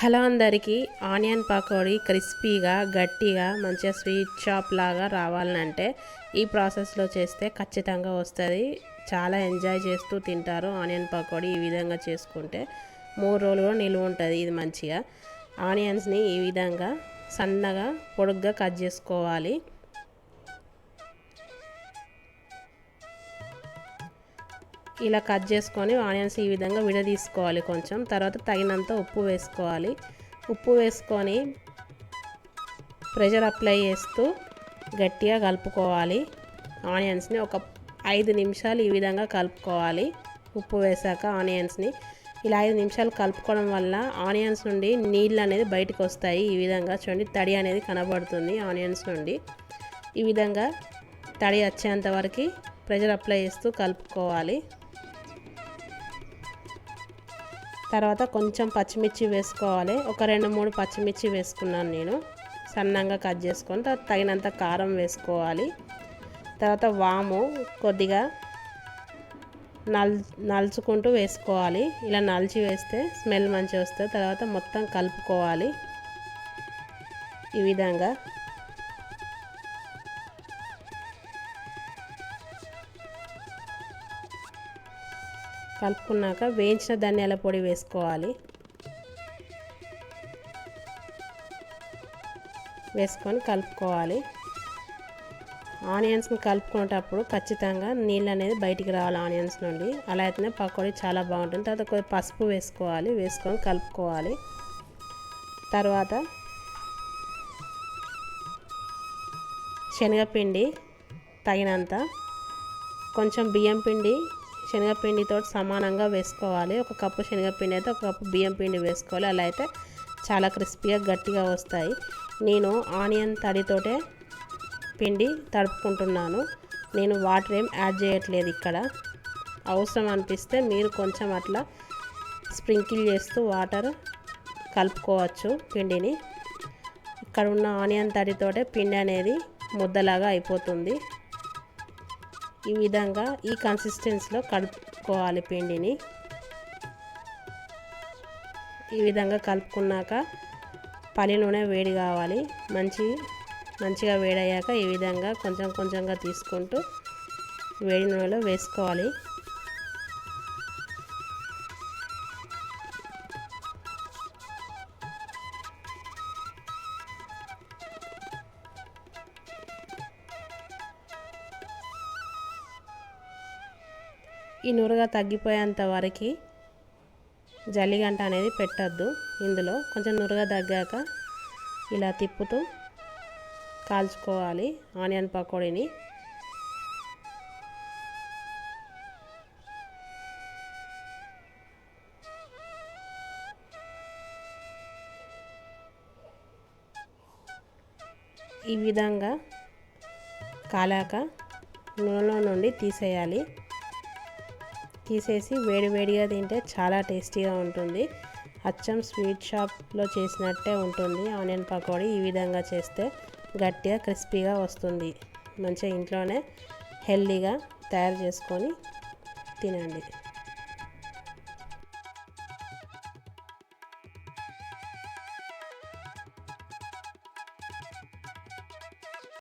Hello అందరికీ onion pakodi క్రిస్పీగా గట్టిగా మంచిగా స్వీట్ షాప్ లాగా రావాలంటే ఈ ప్రాసెస్లో చేస్తే ఖచ్చితంగా వస్తుంది. చాలా ఎంజాయ్ చేస్తూ తింటారు ఆనియన్ పకోడీ. ఈ విధంగా చేసుకుంటే 3 రోజులు నిలువ ఉంటుంది. ఇది మంచిగా ఆనియన్స్ని ఈ విధంగా సన్నగా పొడుగ్గా కట్ చేసుకోవాలి. ఇలా కట్ చేసుకొని ఆనియన్స్ ఈ విధంగా విడదీసుకోవాలి. కొంచెం తర్వాత తగినంత ఉప్పు వేసుకోవాలి. ఉప్పు వేసుకొని ప్రెషర్ అప్లై చేస్తూ గట్టిగా కలుపుకోవాలి. ఆనియన్స్ని ఒక 5 నిమిషాలు ఈ విధంగా కలుపుకోవాలి. ఉప్పు వేసాక ఆనియన్స్ని ఇలా 5 నిమిషాలు కలుపుకోవడం వల్ల ఆనియన్స్ నుండి నీళ్ళు అనేది బయటకు వస్తాయి. ఈ విధంగా చూడండి, తడి అనేది కనబడుతుంది ఆనియన్స్ నుండి. ఈ విధంగా తడి వచ్చేంత వరకు ప్రెషర్ అప్లై చేస్తూ కలుపుకోవాలి. తర్వాత కొంచెం పచ్చిమిర్చి వేసుకోవాలి. ఒక 2-3 పచ్చిమిర్చి వేసుకున్నాను నేను, సన్నంగా కట్ చేసుకొని. తర్వాత తగినంత కారం వేసుకోవాలి. తర్వాత వాము కొద్దిగా నలుచుకుంటూ వేసుకోవాలి. ఇలా నలిచి వేస్తే స్మెల్ మంచిగా వస్తుంది. తర్వాత మొత్తం కలుపుకోవాలి. ఈ విధంగా కలుపుకున్నాక వేయించిన ధనియాల పొడి వేసుకోవాలి. వేసుకొని కలుపుకోవాలి. ఆనియన్స్ని కలుపుకునేటప్పుడు ఖచ్చితంగా నీళ్ళు అనేది బయటికి రావాలి ఆనియన్స్ నుండి. అలా అయితేనే పకోడీ చాలా బాగుంటుంది. తర్వాత కొద్దిగా పసుపు వేసుకోవాలి. వేసుకొని కలుపుకోవాలి. తర్వాత శనగపిండి తగినంత, కొంచెం బియ్యం పిండి శనగపిండితో సమానంగా వేసుకోవాలి. 1 కప్పు శనగపిండి అయితే 1 కప్పు బియ్యం పిండి వేసుకోవాలి. అలా అయితే చాలా క్రిస్పీగా గట్టిగా వస్తాయి. నేను ఆనియన్ తడితోటే పిండి తడుపుకుంటున్నాను. నేను వాటర్ ఏం యాడ్ చేయట్లేదు ఇక్కడ. అవసరం అనిపిస్తే మీరు కొంచెం అట్లా స్ప్రింకిల్ చేస్తూ వాటర్ కలుపుకోవచ్చు పిండిని. ఇక్కడ ఉన్న ఆనియన్ తడితోటే పిండి అనేది ముద్దలాగా అయిపోతుంది. ఈ విధంగా ఈ కన్సిస్టెన్సీలో కలుపుకోవాలి పిండిని. ఈ విధంగా కలుపుకున్నాక పల్లి నూనె వేడి కావాలి. మంచిగా వేడయ్యాక ఈ విధంగా కొంచెం కొంచెంగా తీసుకుంటూ వేడి నూనెలో వేసుకోవాలి. ఈ నురగ తగ్గిపోయేంత వరకు జల్లిగంట అనేది పెట్టద్దు. ఇందులో కొంచెం నురగ తగ్గాక ఇలా తిప్పుతూ కాల్చుకోవాలి ఆనియన్ పకోడీని. ఈ విధంగా కాలాక నూనెలో నుండి తీసేయాలి. తీసేసి వేడివేడిగా తింటే చాలా టేస్టీగా ఉంటుంది. అచ్చం స్వీట్ షాప్లో చేసినట్టే ఉంటుంది ఆనియన్ పకోడీ. ఈ విధంగా చేస్తే గట్టిగా క్రిస్పీగా వస్తుంది. మంచిగా ఇంట్లోనే హెల్తీగా తయారు చేసుకొని తినండి.